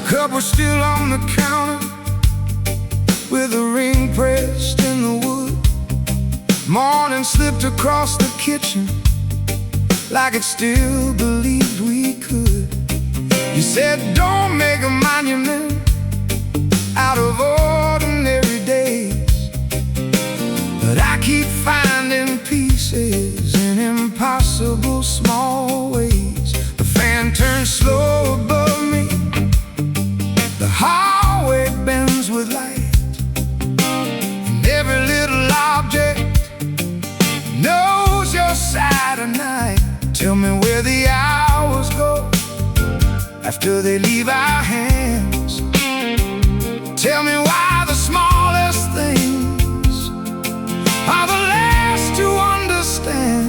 cup was still on the counter with a ring pressed in the wood. Morning slipped across the kitchen like it still believed we could. You said don't make a monument out of ordinary days, but I keep finding pieces in impossible small ways. The fan turns slow above me, the hallway bends with light, and every little object knows your side of night. Tell me where the hours go after they leave our hands. Tell me why the smallest things are the last to understand.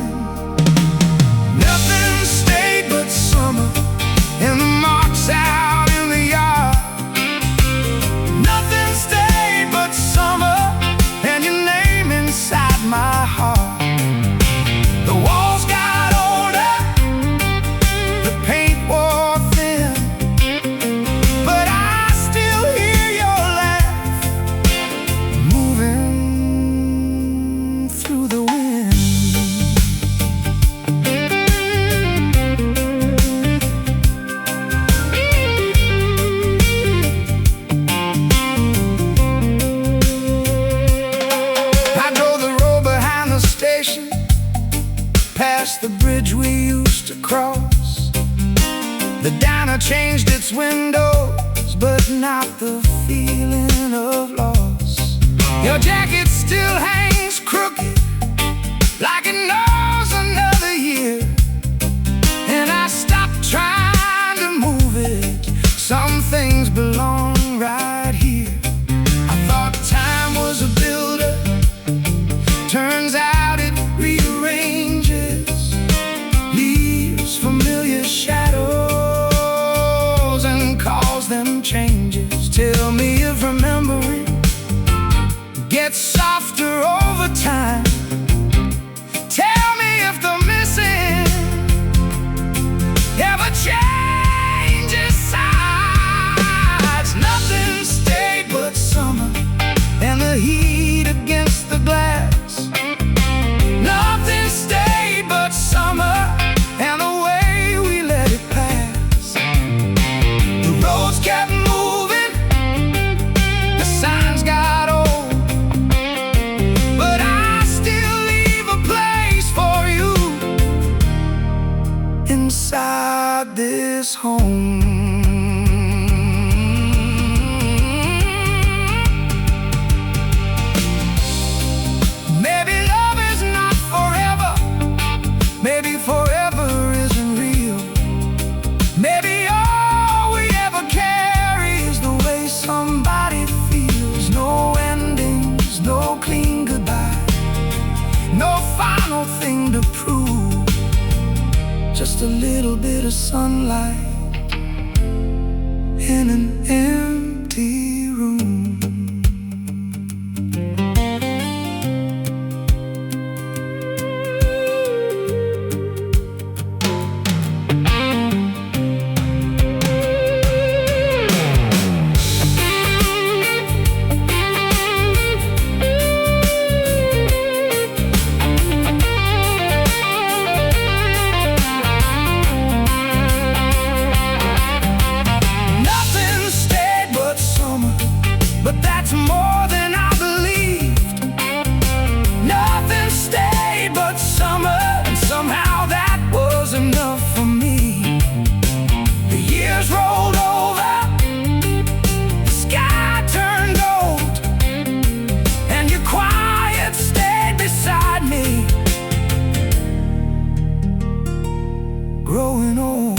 Nothing stayed but summer and the marks out in the yard. Nothing stayed but summer and your name inside my heart. The walls got older, the paint wore thin, but I still hear your laugh moving through the wind. I know the road behind the station, past the bridge we used to cross. The diner changed its windows, but not the feeling of loss. Your jacket still hangs crooked, like it knows another year, and I stopped trying to move it. Some things belong right here. I thought time was a builder, turns out it rearranges, leaves familiar shadows and calls them changes. Tell me if remembering gets softer over time. Tell me if the missing ever changes sides. Nothing stayed but summer and the heat against the glass. Nothing stayed but summer and the way we let it pass. The roads kept moving, the signs got old, but I still leave a place for you inside this home. Maybe love is not forever, maybe forever isn't real. Maybe all we ever carry is the way somebody feels. No endings, no clean goodbye, no final thing to prove, just a little bit of sunlight in an empty room. Nothing stayed but summer, but that's more than I believed. Nothing stayed but summer, and somehow that was enough for me. The years rolled over, the sky turned gold, and your quiet stayed beside me, growing old.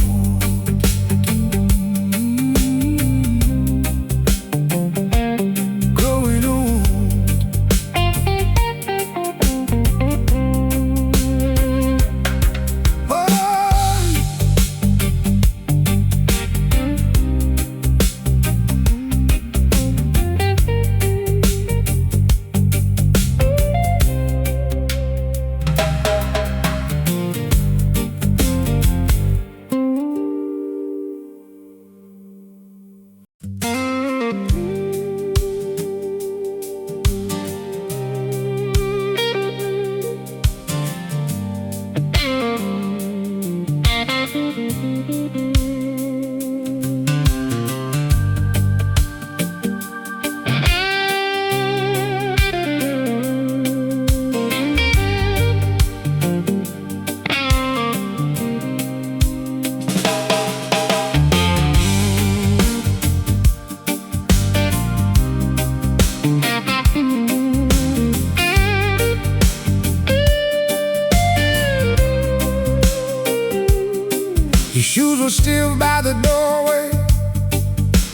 were still by the doorway,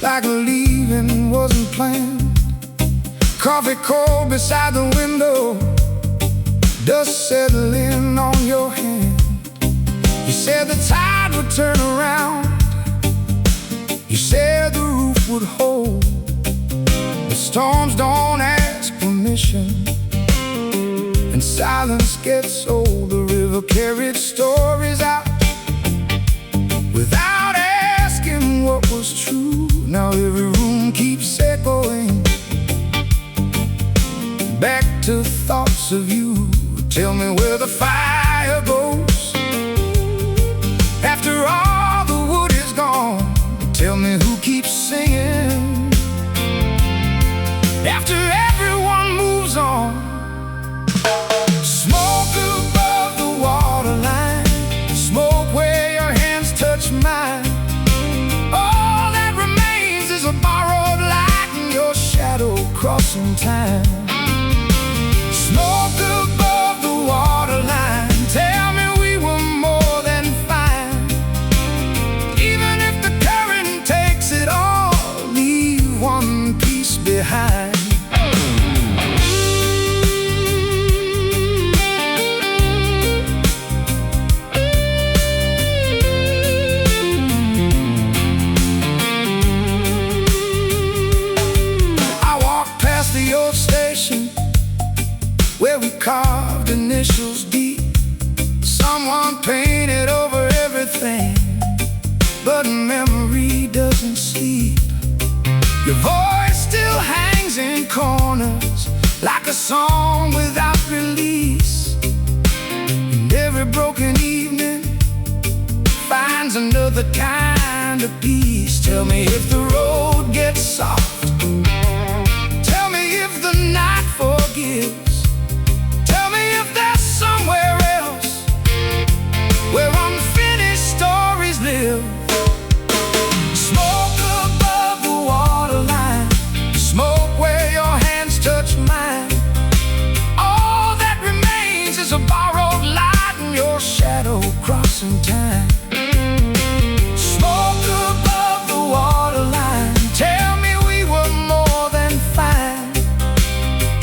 like leaving wasn't planned. Coffee cold beside the window, dust settling on your hand. You said the tide would turn around, you said the roof would hold. The storms don't ask permission, and silence gets old. The river carried stories out without asking what was true. Now every room keeps echoing back to thoughts of you. Tell me where the fire goes after all the wood is gone. Tell me who keeps singing after everyone moves on. Smoke above the waterline, smoke where your hands touch mine. All that remains is a borrowed light and your shadow crossing time. Smoke above the waterline, tell me we were more than fine. Even if the current takes it all, leave one piece behind. Where we carved initials deep, someone painted over everything, but memory doesn't sleep. Your voice still hangs in corners like a song without release, and every broken evening finds another kind of peace. Tell me if the road gets soft, tell me if the night forgives. Somewhere else where unfinished stories live. Smoke above the waterline, smoke where your hands touch mine. All that remains is a borrowed light and your shadow crossing time. Smoke above the waterline, tell me we were more than fine.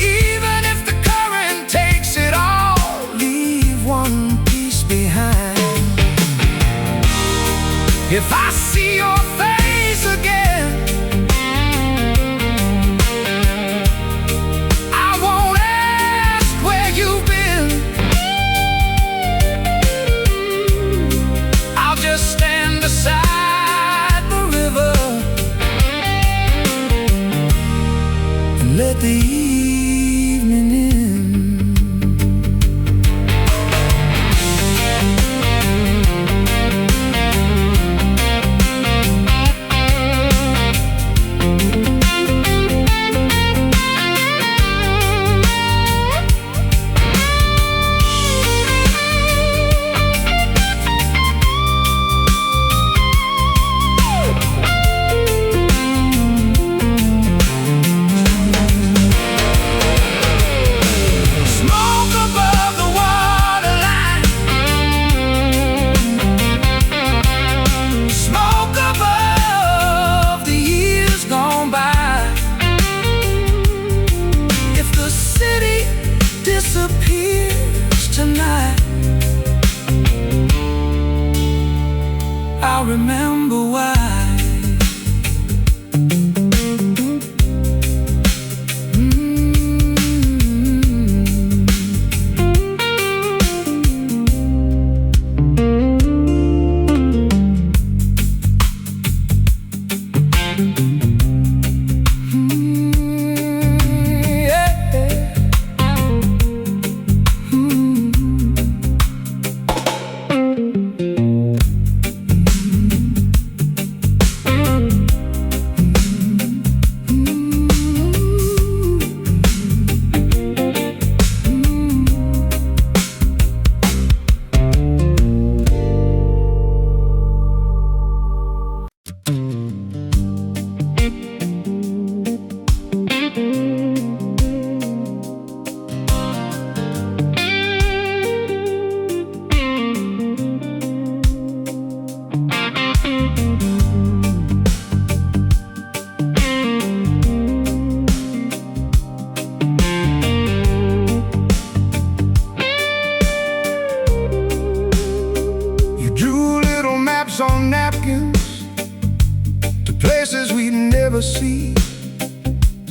Even if the current takes it all, one piece behind. If I see your face again, I won't ask where you've been. I'll just stand beside the river and let the evening in. I'll remember why.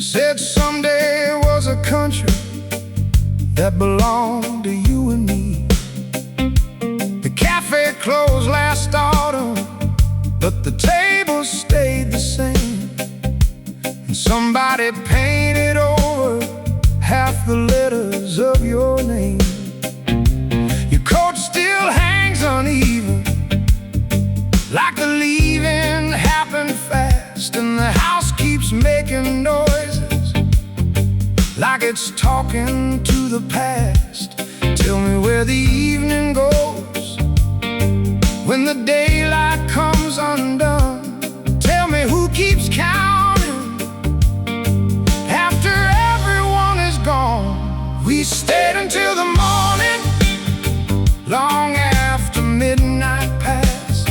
Said someday was a country that belonged to you and me. The cafe closed last autumn, but the table stayed the same. And somebody painted over half the letters of your name. Your coat still hangs uneven, like the leaving happened fast. And the house keeps making noises, like it's talking to the past. Tell me where the evening goes when the daylight comes undone. Tell me who keeps counting after everyone is gone. We stayed until the morning, long after midnight passed,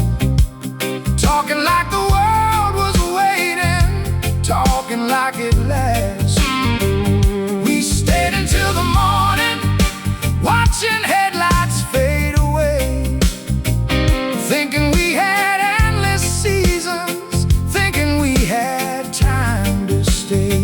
talking like the world was waiting, talking like it lasts. We stayed until the morning, watching headlights fade away, thinking we had endless seasons, thinking we had time to stay.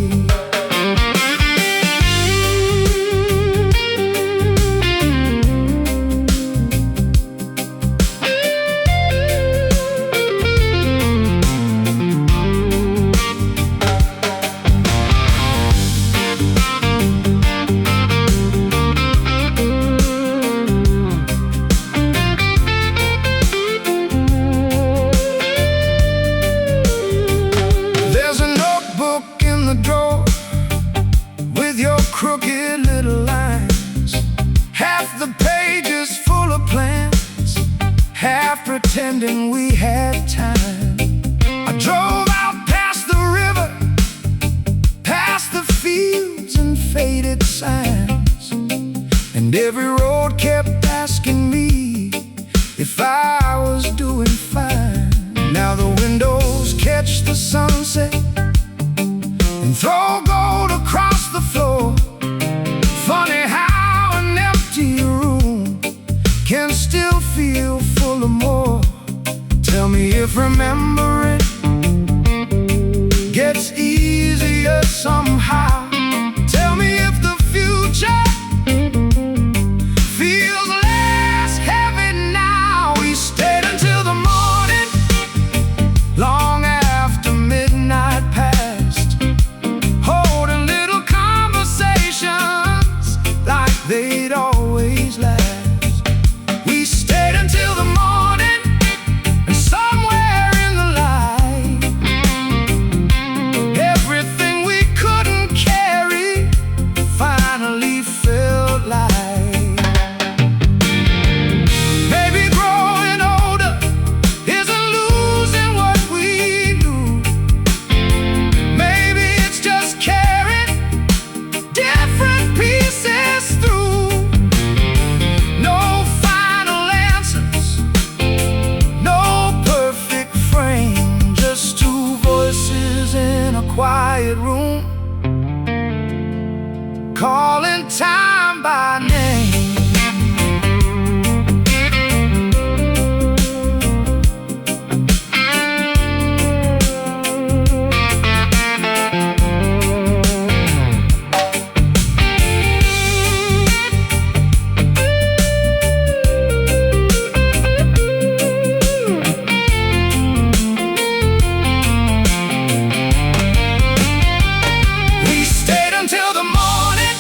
Crooked little lines, half the pages full of plans, half pretending we had time. I drove out past the river, past the fields and faded signs, and every road kept asking me if I was doing fine. Now the windows catch the sunset and throw gold across the floor. Funny how an empty room can still feel full of more. Tell me if remembering gets easier somehow. Tell me if the future feels less heavy now. We stayed until the morning, long after midnight passed, holding little conversations like they'd always last. We stayed until the morning, and somewhere in the light, everything we couldn't carry finally felt light. Maybe growing older isn't losing what we knew. Maybe it's just carrying different pieces through. No final answers, no perfect frame, just two voices in a quiet room, calling time by name. We stayed until the morning,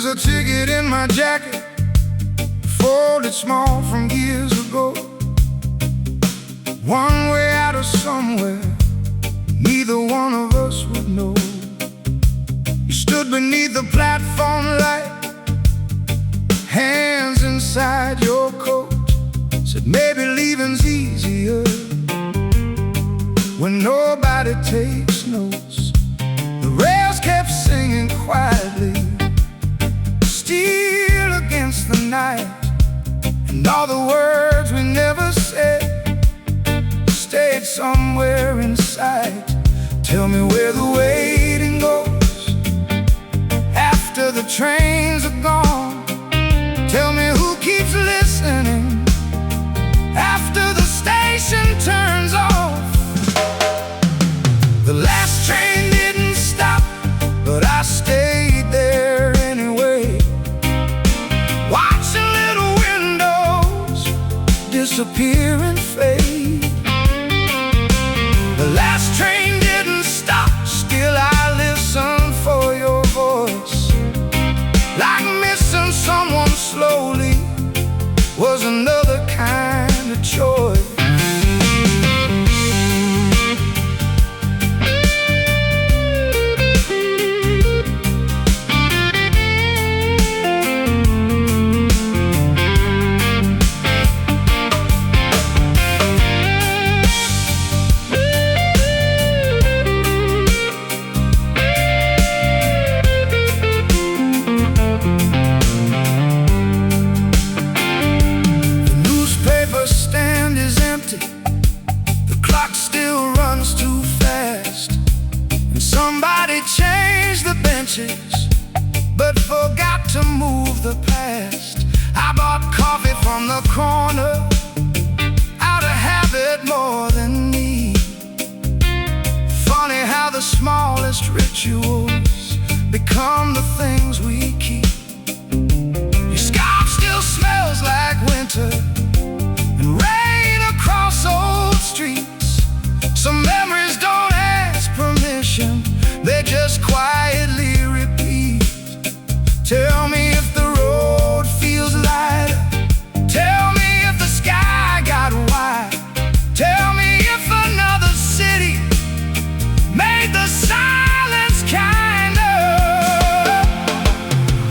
There's a ticket in my jacket, folded small from years ago. One way out of somewhere neither one of us would know. You stood beneath the platform light, hands inside your coat. Said maybe leaving's easier when nobody takes notes. The rails kept singing quietly, still against the night. And all the words we never said stayed somewhere inside. Tell me where the waiting goes after the trains are gone. Tell me who keeps listening after the station turns off. The last train didn't stop, but I stayed there anyway, watching little windows disappear and fade. The last train didn't stop, still I listen for your voice. Like missing someone slowly was another kind of choice. But forgot to move the past. I bought coffee from the corner out of habit more than need. Funny how the smallest rituals become the things we keep. Your scarf still smells like winter and rain across old streets. Some memories don't ask permission, they just quietly repeat. Tell me if the road feels lighter. Tell me if the sky got wide. Tell me if another city made the silence kinder.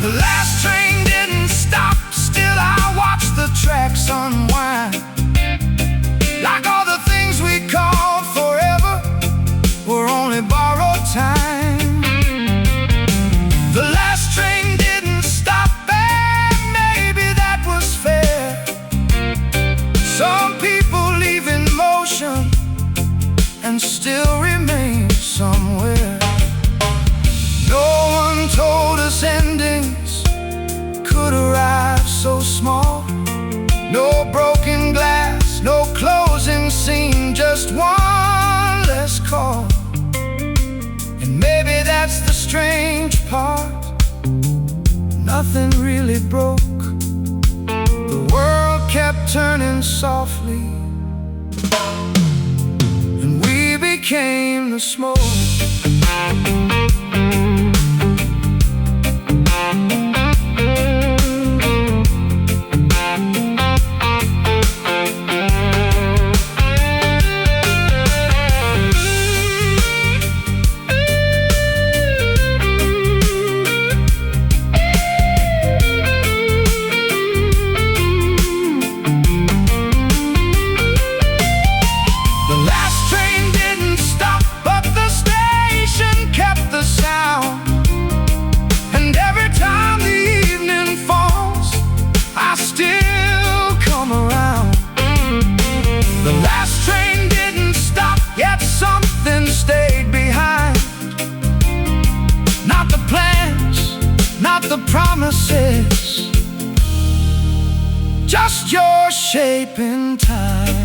The last train didn't stop, still I watch the tracks unwind. Like all the things we called forever were only borrowed time. The last train didn't stop, and maybe that was fair. Some people leave in motion and still remain somewhere. No one told us endings could arrive so small. No broken glass, no closing scene, just one less call. And maybe that's the strange part, nothing really broke. The world kept turning softly, and we became the smoke. The promises, just your shape in time.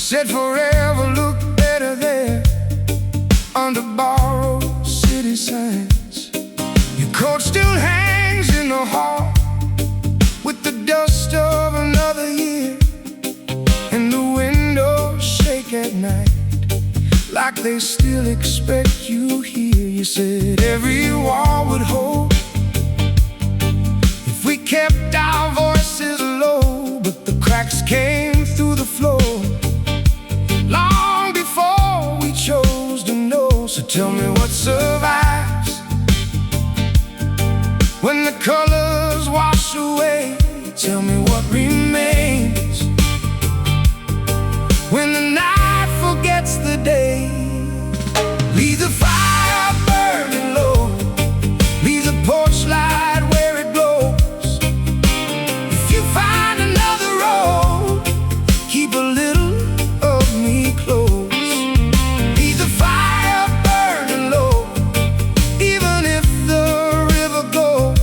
said forever looked better there under borrowed city signs. Your coat still hangs in the hall with the dust of another year, and the windows shake at night like they still expect you here. You said every wall would hold if we kept our voices low, but the cracks came through the floor long before we chose to know. So tell me what survives when the colors wash away. Tell me what remains when the night forgets the day. Leave the fire burning low, leave the porch light where it glows. If you find another road, keep a little of me close. Leave the fire burning low, even if the river goes.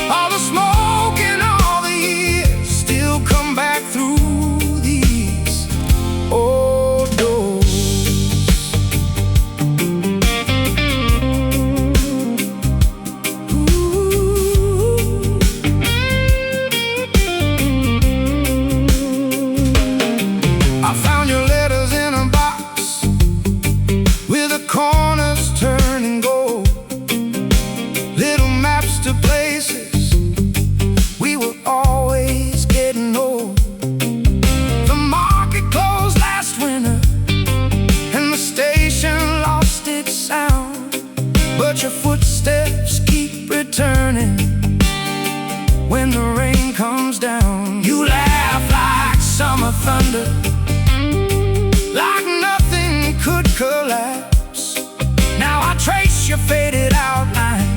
All the smoke and all the years still come back through these old doors. I found your letters in a box with the corners turning gold, little maps to places we were always getting old. The market closed last winter and the station lost its sound, but your footsteps keep returning when the rain comes down. You laugh like summer thunder, like nothing could collapse. Now I trace your faded outline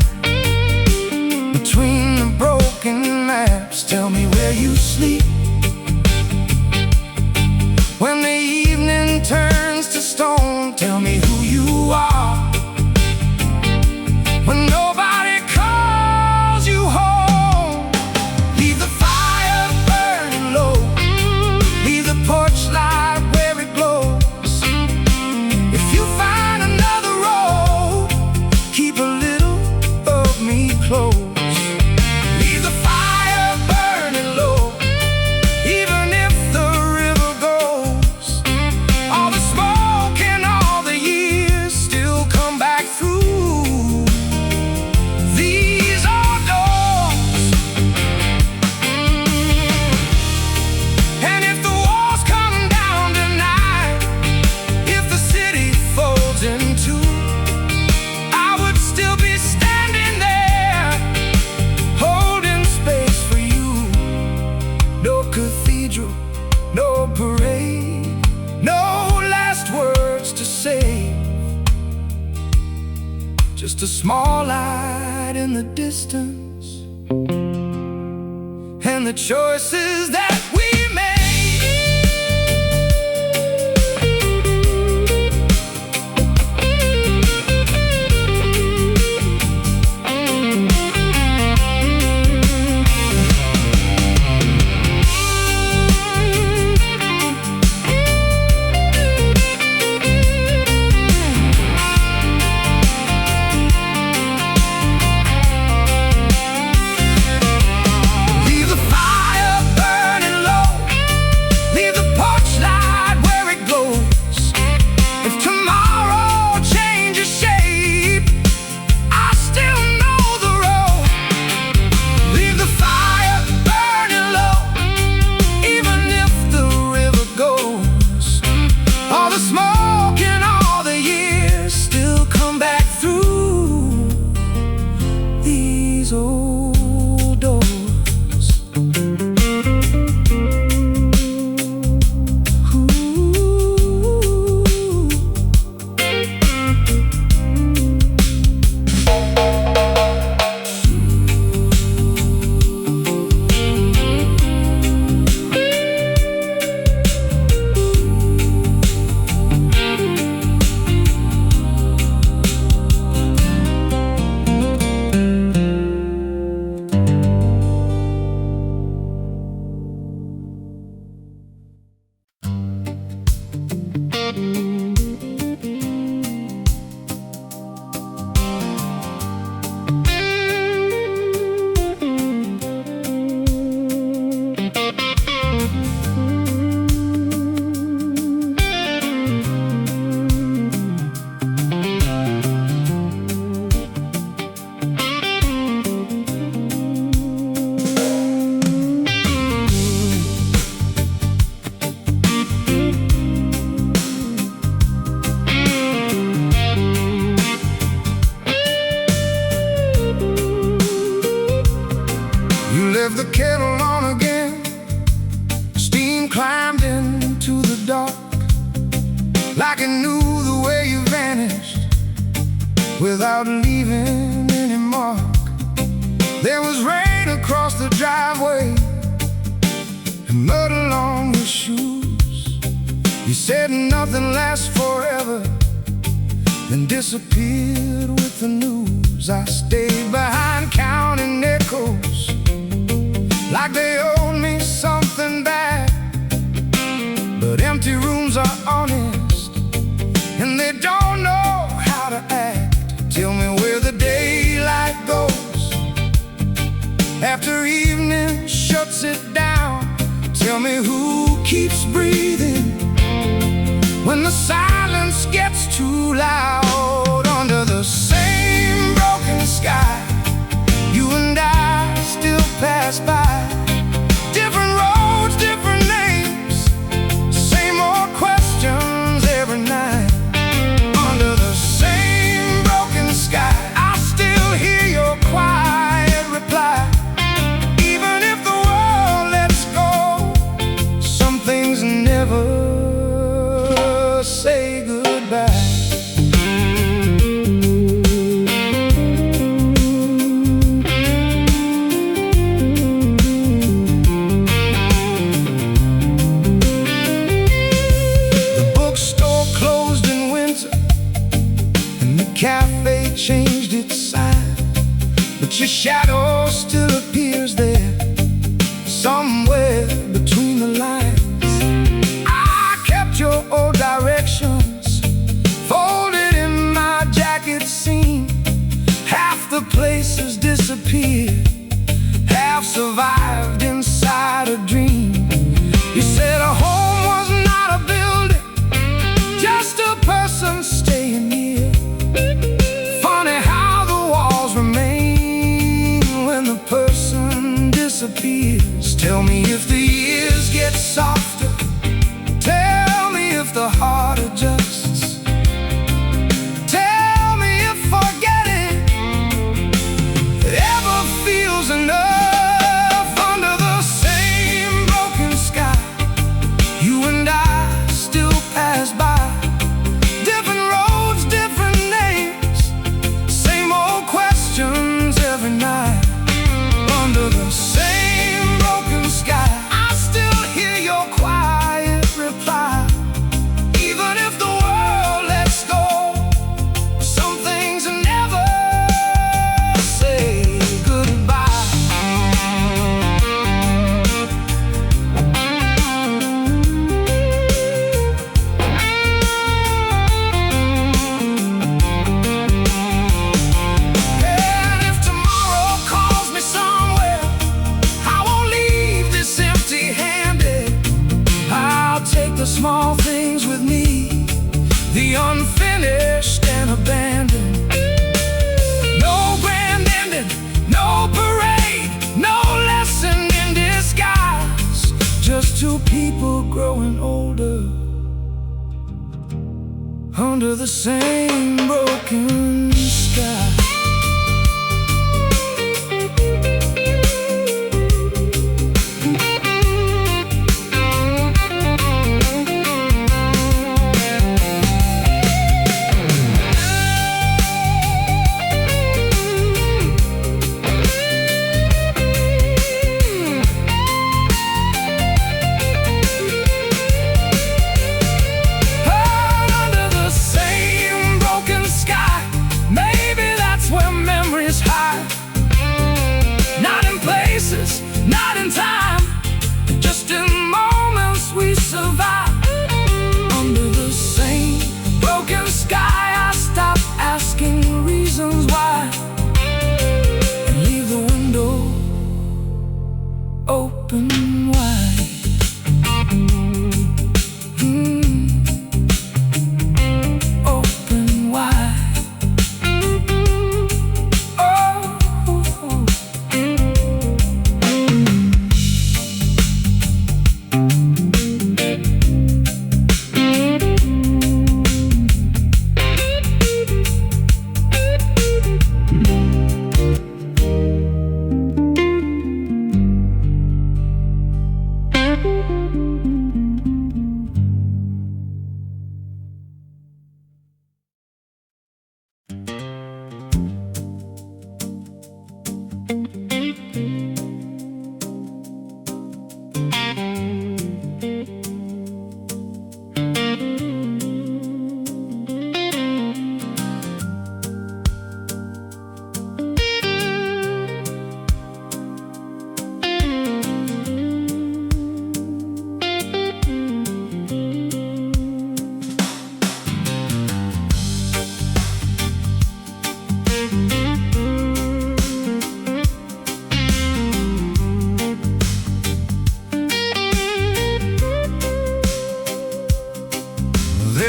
between the broken maps. Tell me where you sleep when the evening turns to stone. Tell me who you are when nobody calls you home. Leave the fire burning low, leave the porch light where it glows. If you find another road, keep a little of me close. Leave the fire burning low, even if the river goes. All the smoke and all the years still come back through these old doors. And if the walls come down tonight, if the city folds in two, I would still be standing there, holding space for you. No cathedral, no parade, no last words to say, just a small light in the distance and the choices that we made. Leave the fire burning like it knew the way you vanished without leaving any mark. There was rain across the driveway and mud along your shoes. You said nothing lasts forever, then disappeared with the news. I stayed behind counting echoes like they owed me something back. But empty rooms are honest, and they don't know how to act. Tell me where the daylight goes after evening shuts it down. Tell me who keeps breathing when the silence gets too loud. Under the same broken sky, you and I still pass by. Different roads, different names, same old questions every night. Under the same broken sky, I still hear your quiet reply. Even if the world lets go, some things never say goodbye. Cafe changed its sign, but your shadow still appears there, somewhere between the lines. I kept your old directions folded in my jacket seam. Half the places disappeared, half survived inside a dream. You said a home was not a building, just a person staying near. Funny how the walls remain when the person disappears. Tell me if the years get softer, tell me if the heart adjusts. Tell me if forgetting ever feels enough. Under the same broken sky, you and I still pass by. Every night, under the same broken sky, I still hear your quiet reply. Even if the world lets go, some things never say goodbye. Small things with me, the unfinished and abandoned. No grand ending, no parade, no lesson in disguise. Just two people growing older under the same broken sky. Under the same broken sky, maybe that's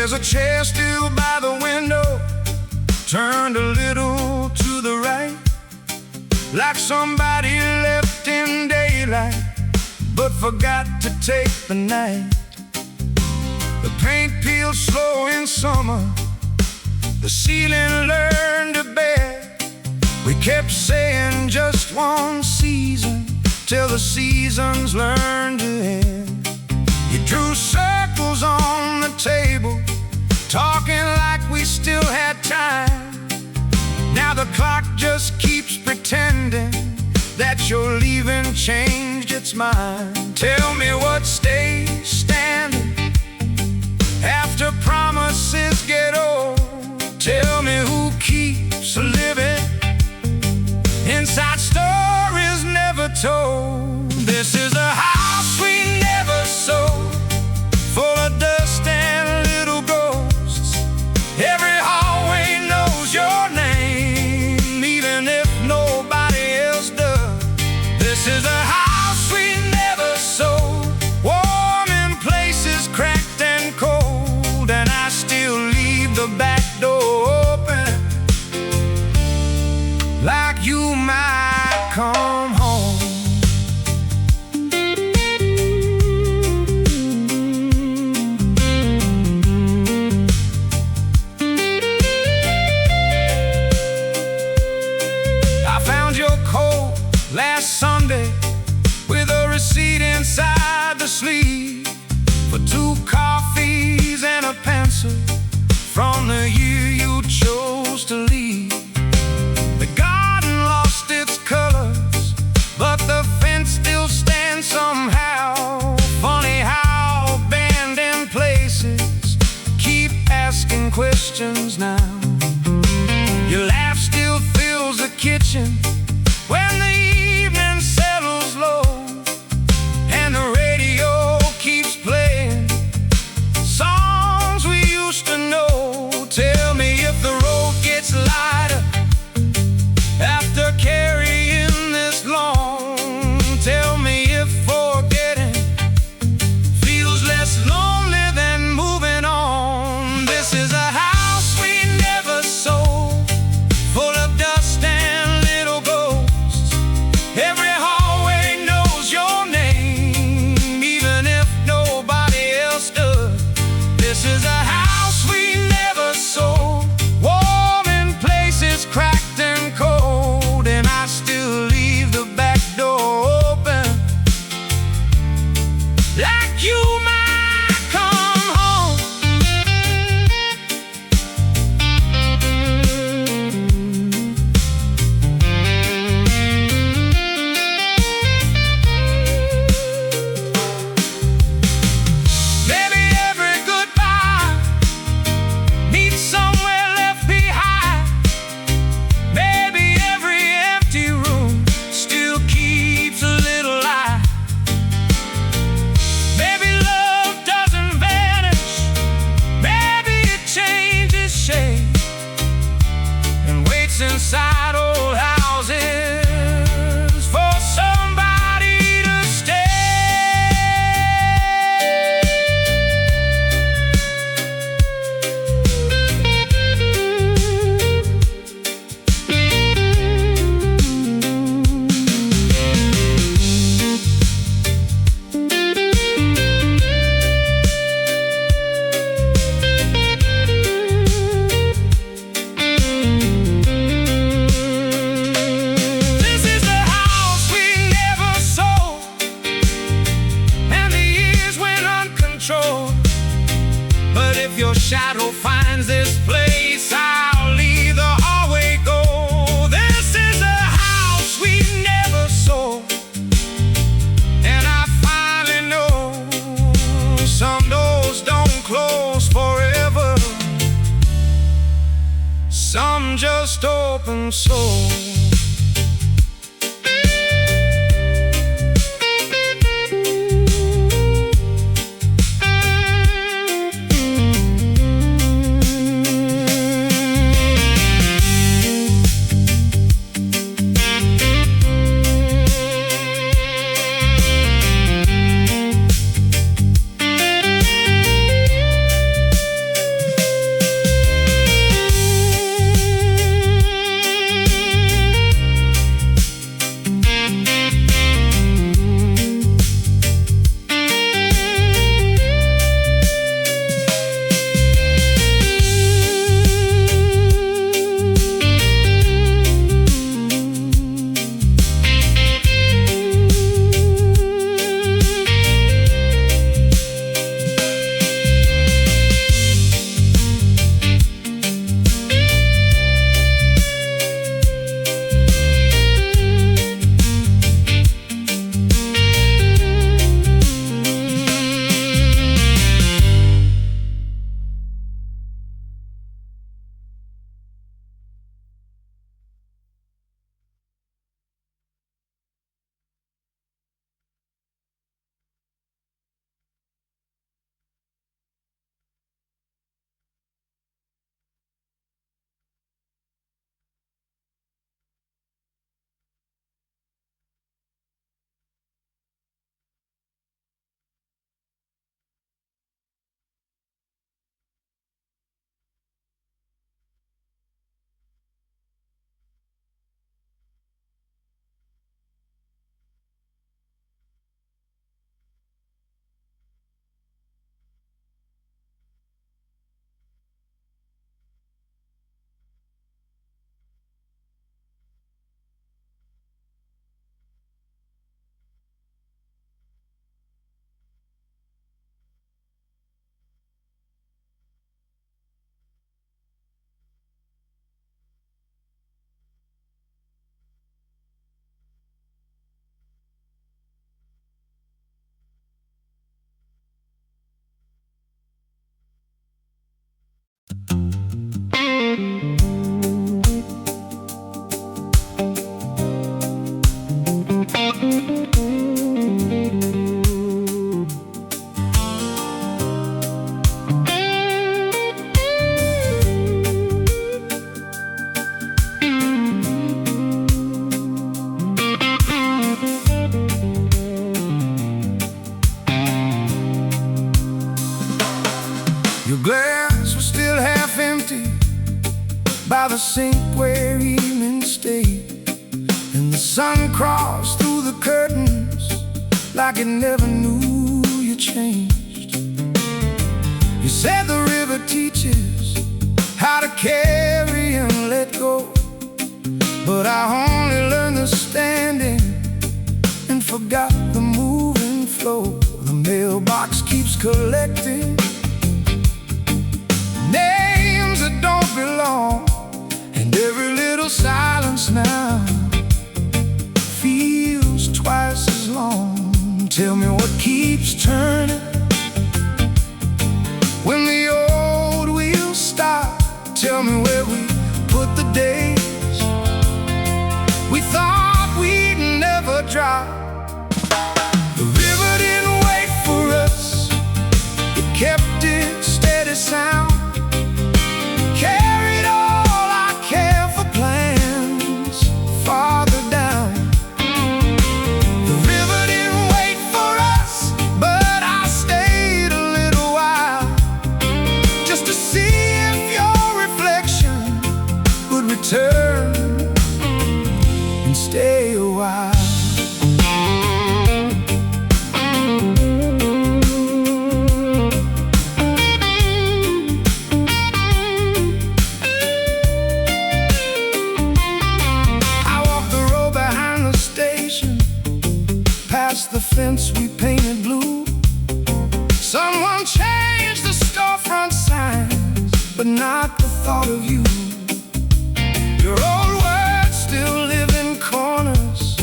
There's a chair still by the window, turned a little to the right, like somebody left in daylight but forgot to take the night. The paint peeled slow in summer, the ceiling learned to bear. We kept saying just one season till the seasons learned to end. You drew circles on the table, talking like we still had time. Now the clock just keeps pretending that your leaving changed its mind. Tell me what stays standing after promises get old. Tell me who keeps living inside stories never told. This is a house we never sold, full of dust and little ghosts. Every hallway knows your name, even if nobody else does. This is a house we never sold, warm in places cracked and cold, and I still leave the back door open, like you might come home. I found your coat last Sunday with a receipt inside the sleeve for 2 coffees and a pencil from the year you chose to leave. The garden lost its colors, but the fence still stands somehow. Funny how abandoned places keep asking questions now. Your laugh still fills the kitchen when the evening settles low, and the radio keeps playing songs we used to know. Tell me if the road gets lighter after carrying this long. Tell me if forgetting feels less lonely than moving on. This is a house we never sold, full of dust and little ghosts. Every hallway knows your name, even if nobody else does. This is a house we never sold, warm in places cracked and cold, and I still leave the back door open, like you might come home. Maybe every goodbye needs somewhere left behind. Maybe every empty room still keeps a little light. Maybe love doesn't vanish, maybe it changes shape and waits inside old houses for somebody to stay. This is the house we never sold, and the years went uncontrolled. But if your shadow finds this place, I'll leave the hallway go. This is a house we never sold, and I finally know some doors don't close forever, some just open so. Your glass was still half empty by the sink where evening stayed, and the sun crossed through the curtains like it never knew you changed. You said the river teaches how to carry and let go, but I only learned the standing and forgot the moving flow. The mailbox keeps collecting names that don't belong, and every little silence now feels twice as long. Tell me what keeps turning when the old wheels stop. Tell me where we put the days we thought we'd never drop. The river didn't wait for us, it kept its steady sound, carried all our careful plans farther down. The river didn't wait for us, but I stayed a little while just to see if your reflection would return and stay a while. The fence we painted blue. Someone changed the storefront signs, but not the thought of you. Your old words still live in corners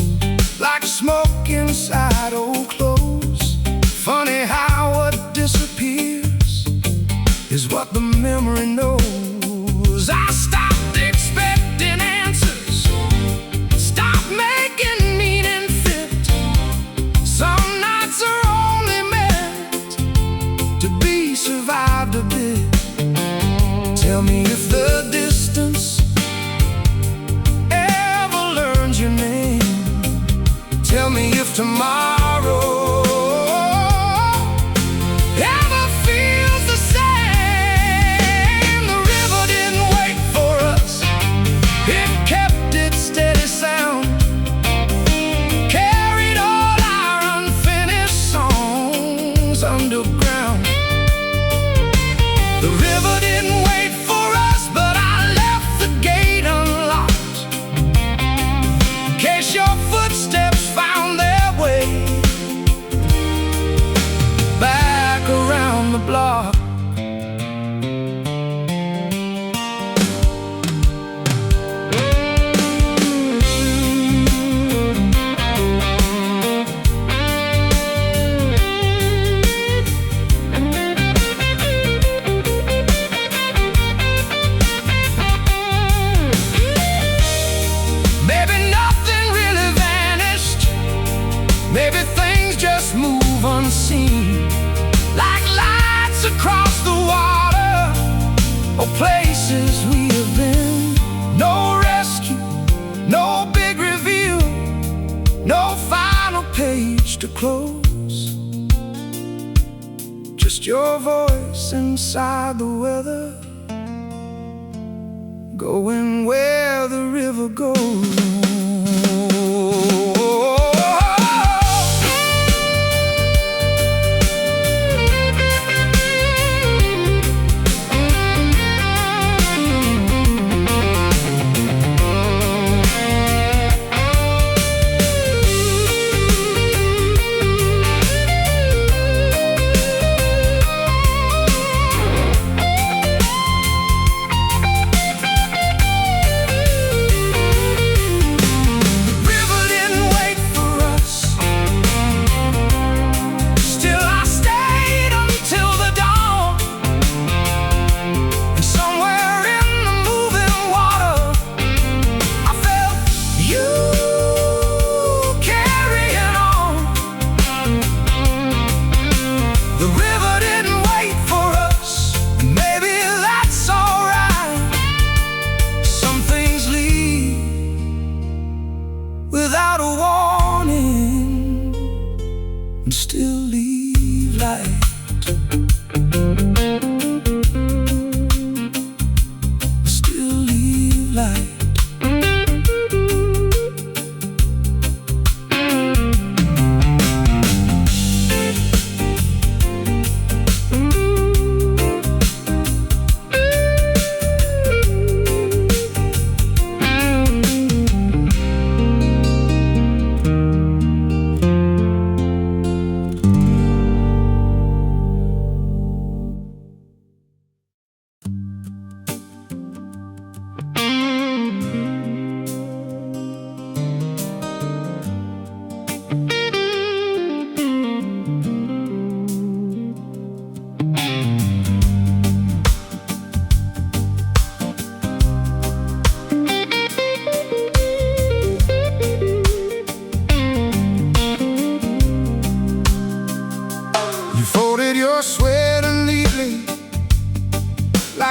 like smoke inside old clothes. Funny how what disappears is what the memory knows. I stopped expecting answers, stopped making meaning fit. Some nights are only meant to be survived a bit. Tell me if the distance ever learns your name. Tell me if tomorrow ever feels the same. The river didn't wait for us, it kept its steady sound, carried all our unfinished songs underground. The river didn't wait for us, but I left the gate unlocked in case your footsteps found their way back around the block. Maybe nothing really vanished, maybe things just move unseen, like lights across the water or places we have been. No rescue, no big reveal, no final page to close, just your voice inside the weather, going where the river goes.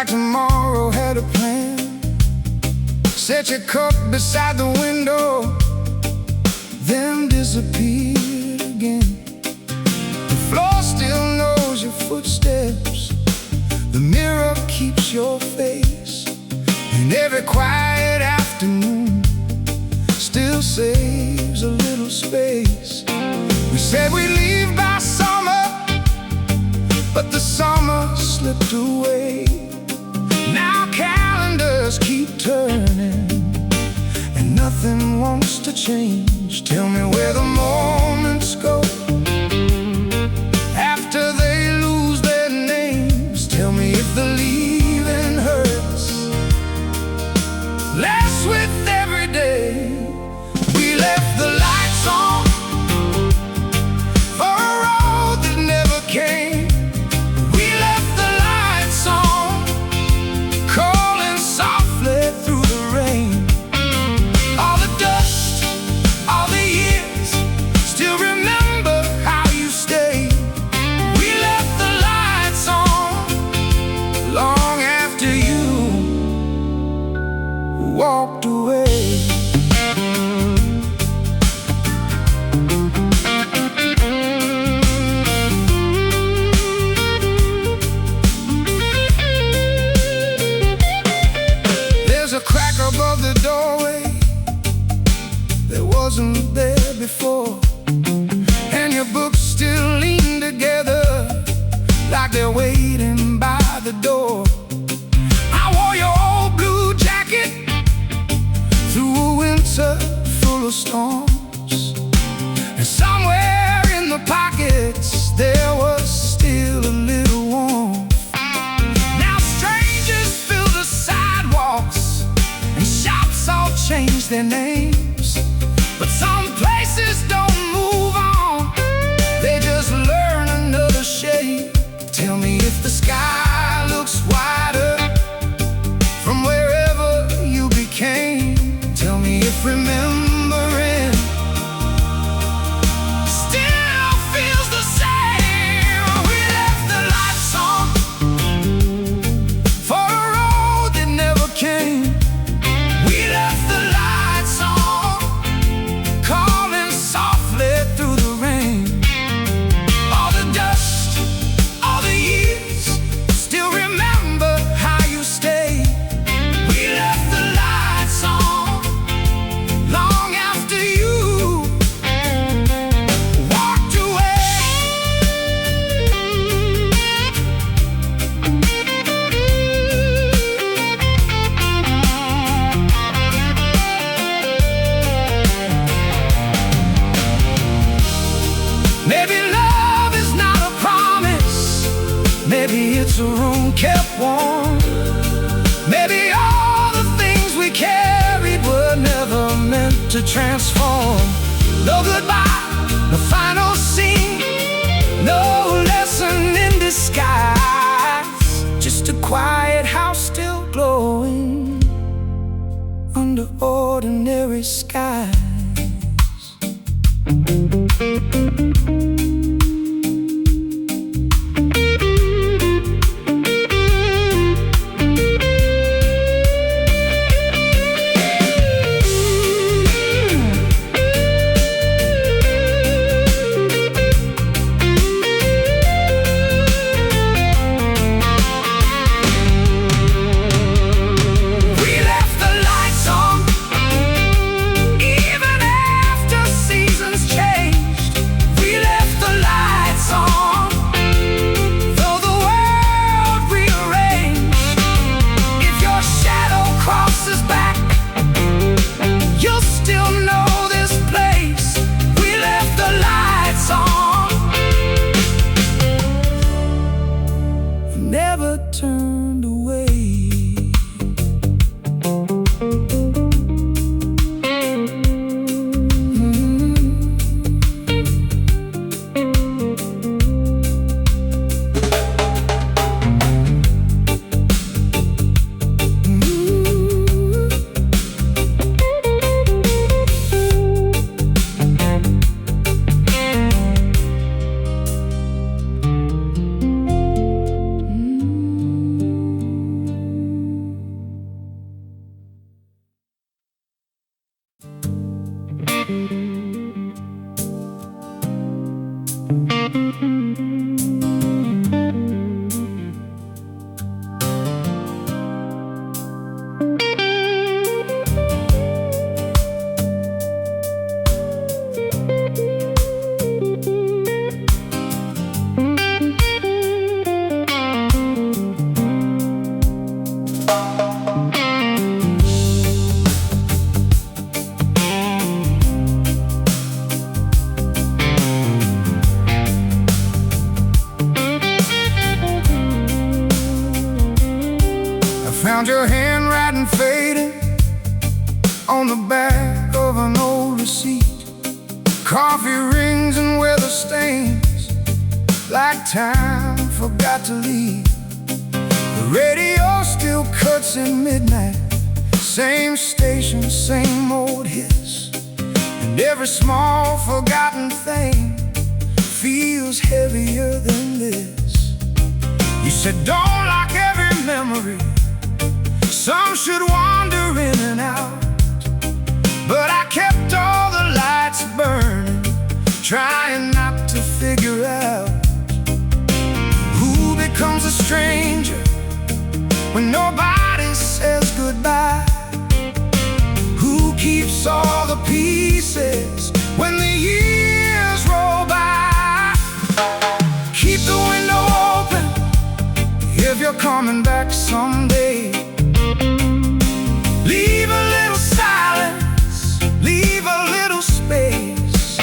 like tomorrow had a plan. Set your cup beside the window, then disappeared again. The floor still knows your footsteps, the mirror keeps your face, and every quiet afternoon still saves a little space. We said we'd leave by summer, but the summer slipped away. Now calendars keep turning, and nothing wants to change. Tell me where the moments go after they lose their names. Tell me if the leaving hurts less with every day. We left the lights on for a road that never came. We left the lights on, calling softly through the rain. All the dust, all the years, still remember how you stayed. We left the lights on long after you walked away. Above the doorway that wasn't there before, and your books still lean together like they're waiting by the door. I wore your old blue jacket through a winter full of storms, and somewhere in the pockets there was still a little warmth. Now strangers fill the sidewalks, shops all change their names, but some places don't move on, they just learn another shade. Tell me if the sky looks wider from wherever you became. Tell me if remembering still feels the same. We left the lights on for a road that never came. We left the lights on, calling softly through the rain. All the dust, all the years, still remember how you stayed. We left the lights on long after you walked away. Maybe love is not a promise, maybe it's a room kept warm. Maybe all the things we carried were never meant to transform. No goodbye, no final scene, no lesson in disguise, just a quiet house still glowing under ordinary skies. We left the lights on even after seasons changed. We left the lights on, though the world rearranged. If your shadow crosses back, you'll still know this place. We left the lights on, never turned away. Found your handwriting fading on the back of an old receipt. Coffee rings and weather stains, like time forgot to leave. The radio still cuts in midnight, same station, same old hits. And every small forgotten thing feels heavier than this. You said don't lock every memory, some should wander in and out. But I kept all the lights burning, trying not to figure out who becomes a stranger when nobody says goodbye. Who keeps all the pieces when the years roll by? Keep the window open if you're coming back someday. Leave a little silence, leave a little space.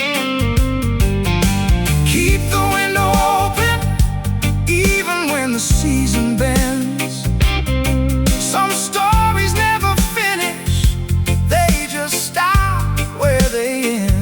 Keep the window open even when the season bends. Some stories never finish, they just stop where they end.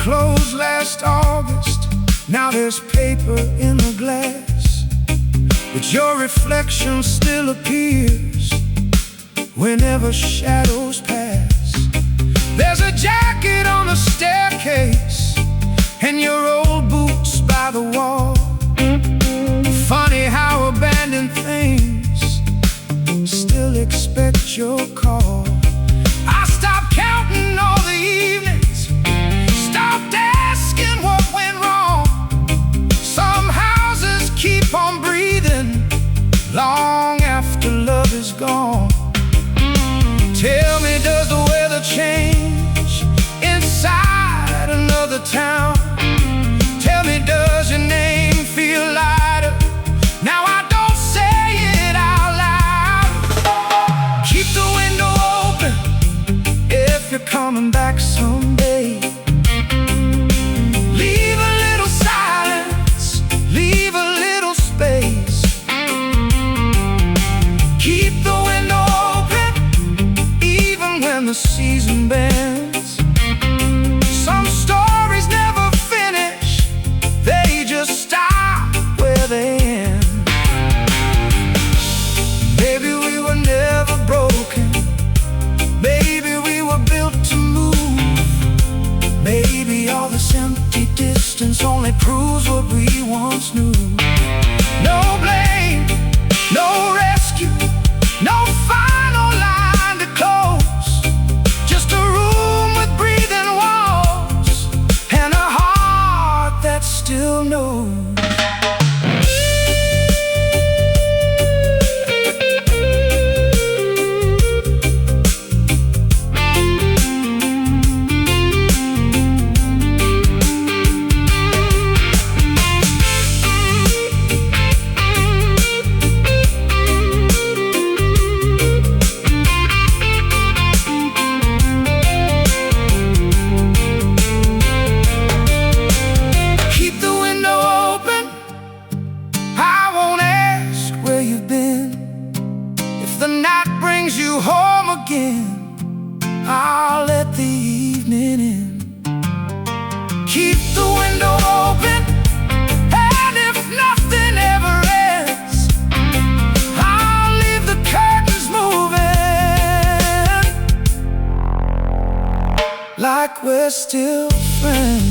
Closed last August, now there's paper in the glass, but your reflection still appears whenever shadows pass. There's a jacket on the staircase and your old boots by the wall. Funny how abandoned things still expect your call. I stopped counting all the evenings, stopped asking what went wrong. Some houses keep on breathing long after love is gone. Tell me, does the weather change inside another town? Tell me, does your name feel lighter now I don't say it out loud? Keep the window open if you're coming back someday. Leave a little silence, leave a little space. Keep the window open even when the season bends. Some stories never finish, they just stop where they end. Maybe we were never broken, maybe we were built to move. Maybe all this empty distance only proves what we once knew. No blame, no rescue, no final line to close. Just a room with breathing walls and a heart that still knows. I'll let the evening in. Keep the window open, and if nothing ever ends, I'll leave the curtains moving like we're still friends.